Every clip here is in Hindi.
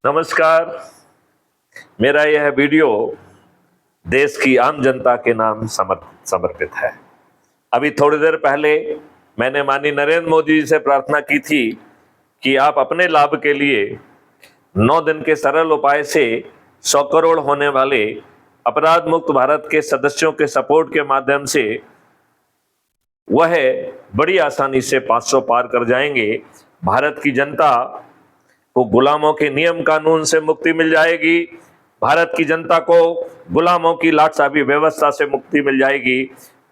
नमस्कार। मेरा यह वीडियो देश की आम जनता के नाम समर्पित है। अभी थोड़ी देर पहले मैंने माननीय नरेंद्र मोदी जी से प्रार्थना की थी कि आप अपने लाभ के लिए 9 दिन के सरल उपाय से 100 करोड़ होने वाले अपराध मुक्त भारत के सदस्यों के सपोर्ट के माध्यम से वह बड़ी आसानी से 500 पार कर जाएंगे। भारत की जनता को गुलामों के नियम कानून से मुक्ति मिल जाएगी। भारत की जनता को गुलामों की लाटसाबी व्यवस्था से मुक्ति मिल जाएगी।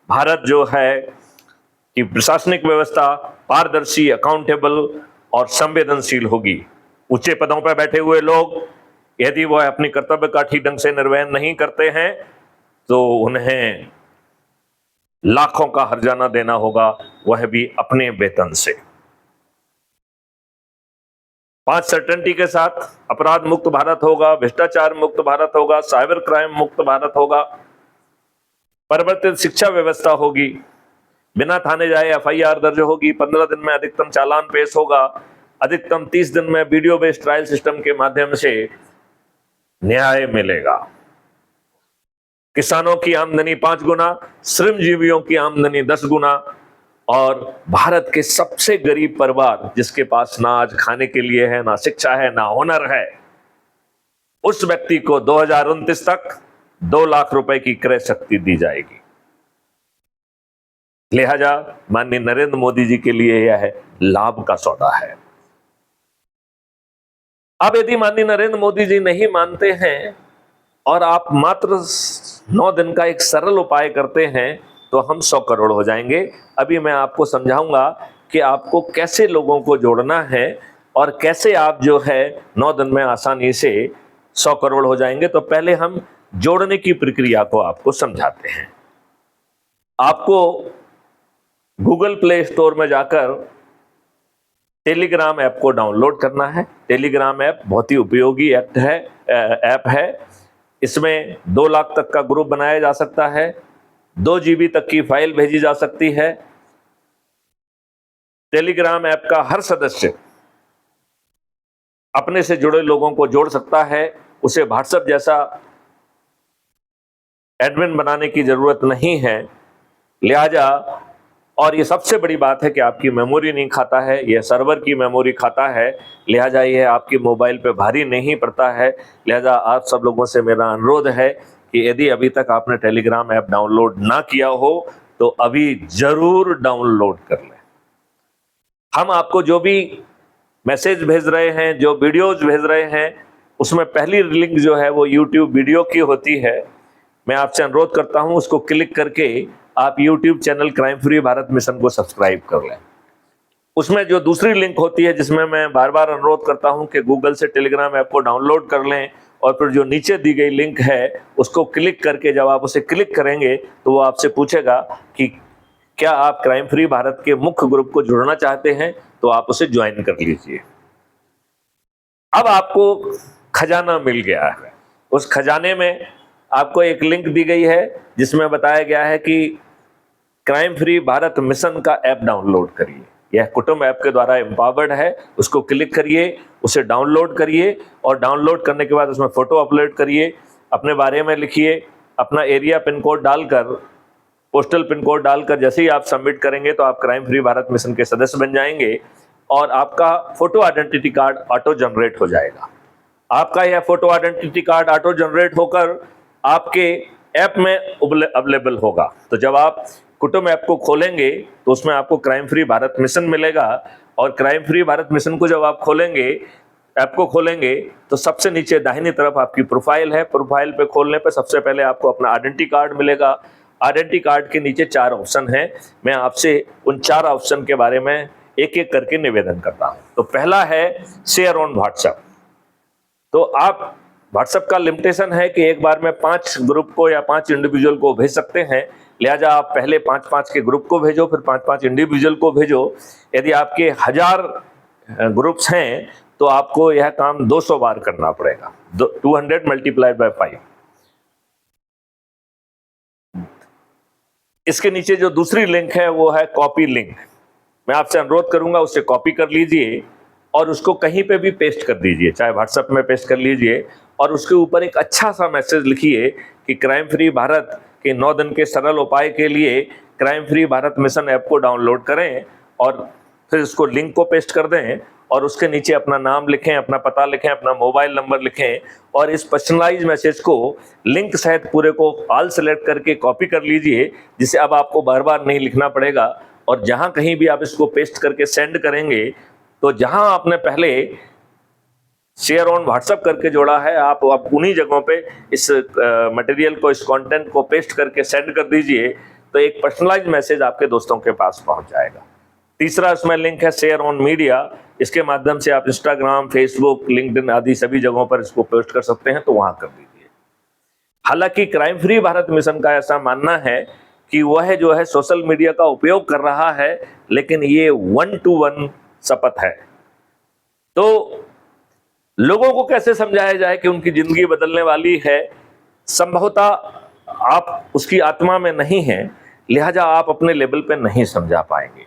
भारत जो है कि प्रशासनिक व्यवस्था पारदर्शी, अकाउंटेबल और संवेदनशील होगी। ऊंचे पदों पर बैठे हुए लोग यदि वह अपनी कर्तव्य का ठीक ढंग से निर्वहन नहीं करते हैं तो उन्हें लाखों का हर्जाना देना होगा, वह भी अपने वेतन से। 5 सर्टेनिटी के साथ अपराध मुक्त भारत होगा, भ्रष्टाचार मुक्त भारत होगा, साइबर क्राइम मुक्त भारत होगा, परिवर्तित शिक्षा व्यवस्था होगी, बिना थाने जाए एफआईआर दर्ज होगी, 15 दिन में अधिकतम चालान पेश होगा, अधिकतम 30 दिन में वीडियो बेस्ड ट्रायल सिस्टम के माध्यम से न्याय मिलेगा। किसानों की आमदनी 5 गुना, श्रमजीवियों की आमदनी 10 गुना और भारत के सबसे गरीब परिवार जिसके पास ना आज खाने के लिए है, ना शिक्षा है, ना हुनर है, उस व्यक्ति को 2029 तक 2 लाख रुपए की क्रय शक्ति दी जाएगी। लिहाजा माननीय नरेंद्र मोदी जी के लिए यह लाभ का सौदा है। अब यदि माननीय नरेंद्र मोदी जी नहीं मानते हैं और आप मात्र 9 दिन का एक सरल उपाय करते हैं तो हम 100 करोड़ हो जाएंगे। अभी मैं आपको समझाऊंगा कि आपको कैसे लोगों को जोड़ना है और कैसे आप जो है 9 दिन में आसानी से 100 करोड़ हो जाएंगे। तो पहले हम जोड़ने की प्रक्रिया को आपको समझाते हैं। आपको गूगल प्ले स्टोर में जाकर टेलीग्राम ऐप को डाउनलोड करना है। टेलीग्राम ऐप बहुत ही उपयोगी ऐप है। इसमें 2 लाख तक का ग्रुप बनाया जा सकता है, 2 GB तक की फाइल भेजी जा सकती है। टेलीग्राम ऐप का हर सदस्य अपने से जुड़े लोगों को जोड़ सकता है। उसे व्हाट्सएप जैसा एडमिन बनाने की जरूरत नहीं है। लिहाजा और ये सबसे बड़ी बात है कि आपकी मेमोरी नहीं खाता है, यह सर्वर की मेमोरी खाता है। लिहाजा यह आपकी मोबाइल पे भारी नहीं पड़ता है। लिहाजा आप सब लोगों से मेरा अनुरोध है कि यदि अभी तक आपने टेलीग्राम ऐप डाउनलोड ना किया हो तो अभी जरूर डाउनलोड कर लें। हम आपको जो भी मैसेज भेज रहे हैं, जो वीडियोज भेज रहे हैं, उसमें पहली लिंक जो है वो यूट्यूब वीडियो की होती है। मैं आपसे अनुरोध करता हूं उसको क्लिक करके आप YouTube channel crime free Bharat mission को सब्सक्राइब कर लें। उसमें जो दूसरी लिंक होती है जिसमें मैं बार बार अनुरोध करता हूं कि गूगल से टेलीग्राम ऐप को डाउनलोड कर लें और फिर जो नीचे दी गई लिंक है उसको क्लिक करके जब आप उसे क्लिक करेंगे तो वो आपसे पूछेगा कि क्या आप क्राइम फ्री भारत के मुख्य ग्रुप को जुड़ना चाहते हैं, तो आप उसे ज्वाइन कर लीजिए। अब आपको खजाना मिल गया है। उस खजाने में आपको एक लिंक दी गई है जिसमें बताया गया है कि क्राइम फ्री भारत मिशन का ऐप डाउनलोड करिए। यह कुटुंब ऐप के द्वारा एम्पावर्ड है। उसको क्लिक करिए, उसे डाउनलोड करिए और डाउनलोड करने के बाद उसमें फोटो अपलोड करिए, अपने बारे में लिखिए, अपना एरिया पिन कोड डालकर, पोस्टल पिन कोड डालकर जैसे ही आप सबमिट करेंगे तो आप क्राइम फ्री भारत मिशन के सदस्य बन जाएंगे और आपका photo identity card auto generate हो जाएगा। आपका यह photo identity card auto generate होकर आपके ऐप में अवेलेबल होगा। तो जब आप कुटुंब ऐप को खोलेंगे तो उसमें आपको क्राइम फ्री भारत मिशन मिलेगा और क्राइम फ्री भारत मिशन को जब आप खोलेंगे, ऐप को खोलेंगे तो सबसे नीचे दाहिनी तरफ आपकी प्रोफाइल है। प्रोफाइल पे खोलने पे सबसे पहले आपको अपना आइडेंटिटी कार्ड मिलेगा। आइडेंटिटी कार्ड के नीचे 4 ऑप्शन हैं। मैं आपसे उन 4 ऑप्शन के बारे में एक एक करके निवेदन करता हूं। तो पहला है शेयर ऑन व्हाट्सएप। तो आप व्हाट्सएप का लिमिटेशन है कि एक बार में 5 ग्रुप को या 5 इंडिविजुअल को भेज सकते हैं। लिहाजा आप पहले 5-5 के ग्रुप को भेजो, फिर 5-5 इंडिविजुअल को भेजो। यदि आपके 1000 ग्रुप्स हैं तो आपको यह काम 200 बार करना पड़ेगा। 200 मल्टीप्लाइड बाय 5। इसके नीचे जो दूसरी लिंक है वो है कॉपी लिंक। मैं आपसे अनुरोध करूंगा उसे कॉपी कर लीजिए और उसको कहीं पे भी पेस्ट कर दीजिए, चाहे व्हाट्सएप में पेस्ट कर लीजिए, और उसके ऊपर एक अच्छा सा मैसेज लिखिए कि क्राइम फ्री भारत के 9 दिन के सरल उपाय के लिए crime free Bharat mission app को डाउनलोड करें, और फिर उसको लिंक को पेस्ट कर दें और उसके नीचे अपना नाम लिखें, अपना पता लिखें, अपना मोबाइल नंबर लिखें, और इस पर्सनलाइज मैसेज को लिंक सहित पूरे को ऑल सेलेक्ट करके कॉपी कर लीजिए, जिसे अब आपको बार बार नहीं लिखना पड़ेगा। और जहां कहीं भी आप इसको पेस्ट करके सेंड करेंगे, तो जहां आपने पहले शेयर ऑन व्हाट्सएप करके जोड़ा है, आप उन्हीं जगहों पे इस मटेरियल को, इस कंटेंट को पेस्ट करके सेंड कर दीजिए, तो एक पर्सनलाइज मैसेज आपके दोस्तों के पास पहुंच जाएगा। तीसरा इसमें लिंक है शेयर ऑन मीडिया। इसके माध्यम से आप इंस्टाग्राम, फेसबुक, लिंक्डइन आदि सभी जगहों पर इसको पोस्ट कर सकते हैं, तो वहां कर दीजिए। हालांकि क्राइम फ्री भारत मिशन का ऐसा मानना है कि वह जो है सोशल मीडिया का उपयोग कर रहा है, लेकिन ये 1-to-1 शपथ है। तो लोगों को कैसे समझाया जाए कि उनकी जिंदगी बदलने वाली है? संभवतः आप उसकी आत्मा में नहीं हैं, लिहाजा आप अपने लेवल पे नहीं समझा पाएंगे।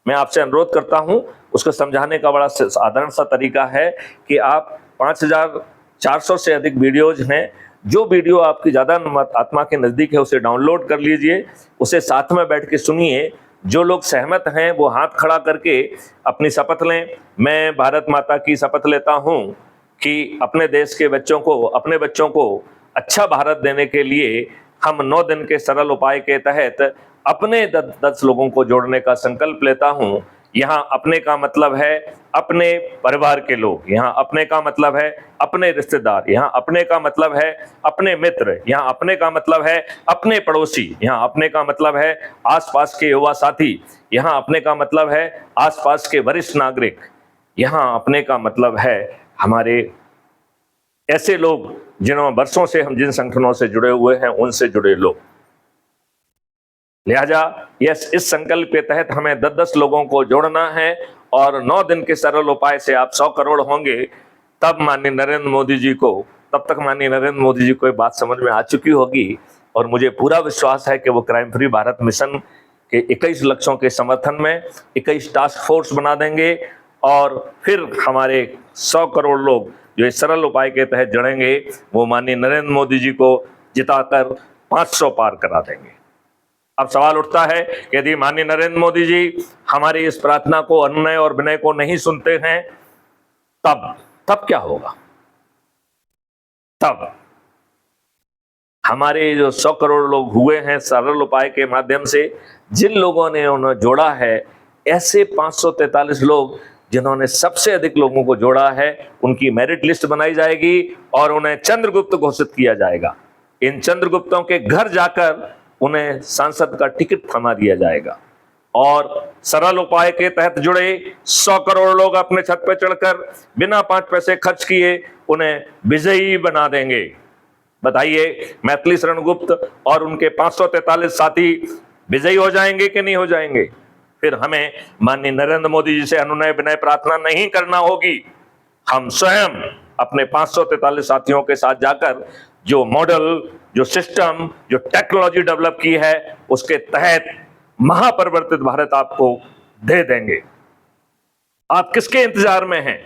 मैं आपसे अनुरोध करता हूं, उसको समझाने का बड़ा साधारण सा तरीका है कि आप 5400 से अधिक वीडियोज हैं, जो वीडियो आपकी ज़्यादा आत्मा के नज़दीक है उसे डाउनलोड कर लीजिए, उसे साथ में बैठ के सुनिए। जो लोग सहमत हैं वो हाथ खड़ा करके अपनी शपथ लें। मैं भारत माता की शपथ लेता हूं कि अपने देश के बच्चों को, अपने बच्चों को अच्छा भारत देने के लिए हम 9 दिन के सरल उपाय के तहत अपने 10 लोगों को जोड़ने का संकल्प लेता हूं। यहाँ अपने का मतलब है अपने परिवार के लोग, यहाँ अपने का मतलब है अपने रिश्तेदार, यहाँ अपने का मतलब है अपने मित्र, यहाँ अपने का मतलब है अपने पड़ोसी, यहाँ अपने का मतलब है आसपास के युवा साथी, यहाँ अपने का मतलब है आसपास के वरिष्ठ नागरिक, यहाँ अपने का मतलब है हमारे ऐसे लोग जिन्होंने वर्षों से हम जिन संगठनों से जुड़े हुए हैं उनसे जुड़े लोग। लिहाजा इस संकल्प के तहत हमें 10-10 लोगों को जोड़ना है, और 9 दिन के सरल उपाय से आप 100 करोड़ होंगे। तब माननीय नरेंद्र मोदी जी को, तब तक माननीय नरेंद्र मोदी जी को ये बात समझ में आ चुकी होगी, और मुझे पूरा विश्वास है कि वो क्राइम फ्री भारत मिशन के 21 लक्ष्यों के समर्थन में 21 टास्क फोर्स बना देंगे, और फिर हमारे 100 करोड़ लोग जो इस सरल उपाय के तहत जुड़ेंगे, वो माननीय नरेंद्र मोदी जी को जिताकर 500 पार करा देंगे। अब सवाल उठता है कि यदि माननीय नरेंद्र मोदी जी हमारी इस प्रार्थना को, अनुनय और विनय को नहीं सुनते हैं, तब क्या होगा? तब हमारे जो 100 करोड़ लोग हुए हैं सरल उपाय के माध्यम से, जिन लोगों ने उन्हें जोड़ा है, ऐसे 543 लोग जिन्होंने सबसे अधिक लोगों को जोड़ा है, उनकी मेरिट लिस्ट बनाई जाएगी और उन्हें चंद्रगुप्त घोषित किया जाएगा। इन चंद्रगुप्तों के घर जाकर उन्हें सांसद का टिकट थमा दिया जाएगा, और सरल उपाय के तहत जुड़े 100 करोड़ लोग अपने छत पर चढ़कर बिना 5 पैसे खर्च किए उन्हें विजयी बना देंगे। बताइए, मैथिली शरण गुप्त और उनके 543 साथी विजयी हो जाएंगे कि नहीं हो जाएंगे? फिर हमें माननीय नरेंद्र मोदी जी से अनुनय विनय प्रार्थना नहीं करना होगी। हम स्वयं अपने 543 साथियों के साथ जाकर जो मॉडल, जो सिस्टम, जो टेक्नोलॉजी डेवलप की है, उसके तहत महापरिवर्तित भारत आपको दे देंगे। आप किसके इंतजार में हैं?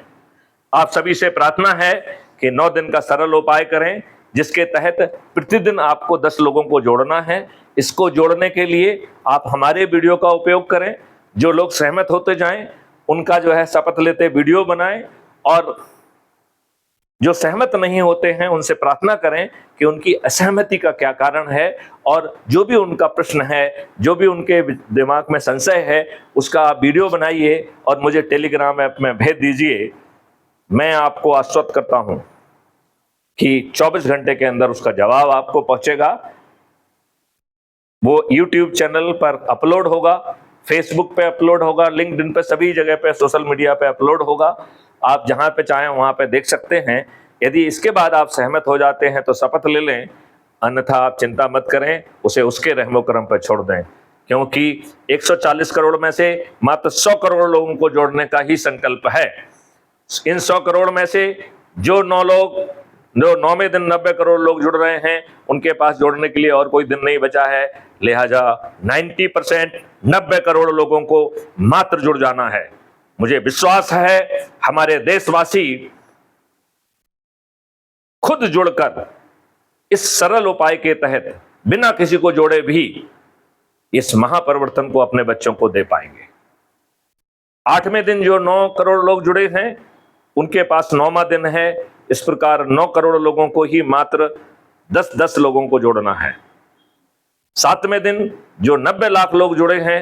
आप सभी से प्रार्थना है कि 9 दिन का सरल उपाय करें, जिसके तहत प्रतिदिन आपको 10 लोगों को जोड़ना है। इसको जोड़ने के लिए आप हमारे वीडियो का उपयोग करें। जो लोग सहमत होते जाएं, उनका जो है शपथ लेते वीडियो बनाएं, और जो सहमत नहीं होते हैं उनसे प्रार्थना करें कि उनकी असहमति का क्या कारण है, और जो भी उनका प्रश्न है, जो भी उनके दिमाग में संशय है, उसका आप वीडियो बनाइए और मुझे टेलीग्राम ऐप में भेज दीजिए। मैं आपको आश्वस्त करता हूं कि 24 घंटे के अंदर उसका जवाब आपको पहुंचेगा। वो YouTube चैनल पर अपलोड होगा, फेसबुक पे अपलोड होगा, लिंक्डइन पे, सभी जगह पे, सोशल मीडिया पे अपलोड होगा। आप जहां पे चाहें वहां पे देख सकते हैं। यदि इसके बाद आप सहमत हो जाते हैं तो शपथ ले लें, अन्यथा आप चिंता मत करें, उसे उसके रहमो करम पर छोड़ दें, क्योंकि 140 करोड़ में से मात्र 100 करोड़ लोगों को जोड़ने का ही संकल्प है। इन 100 करोड़ में से जो 9वें दिन 90 करोड़ लोग जुड़ रहे हैं, उनके पास जोड़ने के लिए और कोई दिन नहीं बचा है। लिहाजा 90% 90 करोड़ लोगों को मात्र जुड़ जाना है। मुझे विश्वास है हमारे देशवासी खुद जुड़कर इस सरल उपाय के तहत बिना किसी को जोड़े भी इस महापरिवर्तन को अपने बच्चों को दे पाएंगे। 8वें दिन जो 9 करोड़ लोग जुड़े हैं उनके पास 9वां दिन है। इस प्रकार 9 करोड़ लोगों को ही मात्र 10-10 लोगों को जोड़ना है। 7वें दिन जो 90 लाख लोग जुड़े हैं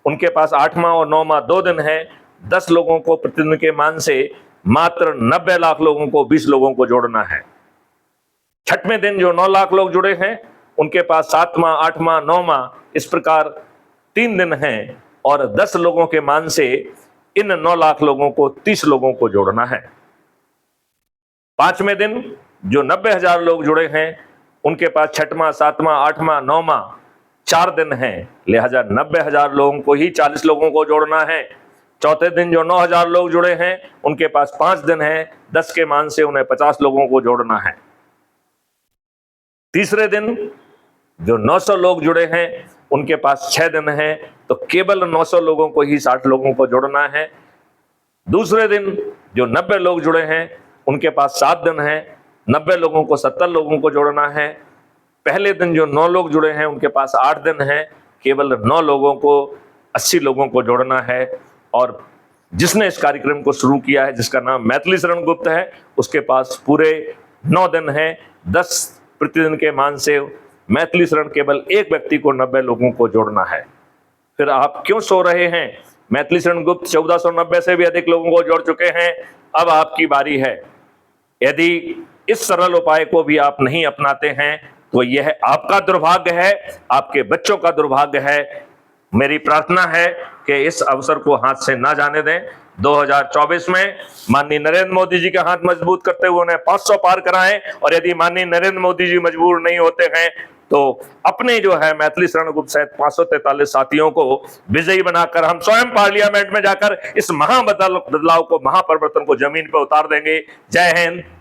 उनके पास 8वां और 9वां 2 दिन है। 10 लोगों को प्रतिदिन के मान से मात्र 90 लाख लोगों को 20 लोगों को जोड़ना है। 6वें दिन जो 9 लाख लोग जुड़े हैं उनके पास 7वां 8वां 9वां इस प्रकार 3 दिन हैं और 10 लोगों के मान से इन 9 लाख लोगों को 30 लोगों को जोड़ना है। 5वें दिन जो 90,000 लोग जुड़े हैं उनके पास 6वां 7वां 8वां 9वां 4 दिन हैं, लिहाजा 90,000 लोगों को ही 40 लोगों को जोड़ना है। चौथे दिन जो 9,000 लोग जुड़े हैं उनके पास 5 दिन हैं, 10 के मान से उन्हें 50 लोगों को जोड़ना है। तीसरे दिन जो 900 लोग जुड़े हैं उनके पास 6 दिन हैं, तो केवल 900 लोगों को ही 60 लोगों को जोड़ना है। दूसरे दिन जो 90 लोग जुड़े हैं उनके पास 7 दिन हैं, 90 लोगों को 70 लोगों को जोड़ना है। पहले दिन जो 9 लोग जुड़े हैं उनके पास 8 दिन हैं, केवल 9 लोगों को 80 लोगों को जोड़ना है। और जिसने इस कार्यक्रम को शुरू किया है जिसका नाम मैथिली शरण गुप्त है उसके पास पूरे 9 दिन हैं, 10 प्रतिदिन के मान से मैथिली शरण केवल एक व्यक्ति को 90 लोगों को जोड़ना है। फिर आप क्यों सो रहे हैं? मैथिली शरण गुप्त 1490 से भी अधिक लोगों को जोड़ चुके हैं। अब आपकी बारी है। यदि इस सरल उपाय को भी आप नहीं अपनाते हैं तो यह आपका दुर्भाग्य है, आपके बच्चों का दुर्भाग्य है। मेरी प्रार्थना है कि इस अवसर को हाथ से ना जाने दें। 2024 में माननीय नरेंद्र मोदी जी का हाथ मजबूत करते हुए उन्हें 500 पार कराएं, और यदि माननीय नरेंद्र मोदी जी मजबूर नहीं होते हैं तो अपने जो है मैथिली शरण गुप्त सहित 543 साथियों को विजयी बनाकर हम स्वयं पार्लियामेंट में जाकर इस बदलाव को, महापरिवर्तन को जमीन पर उतार देंगे। जय हिंद।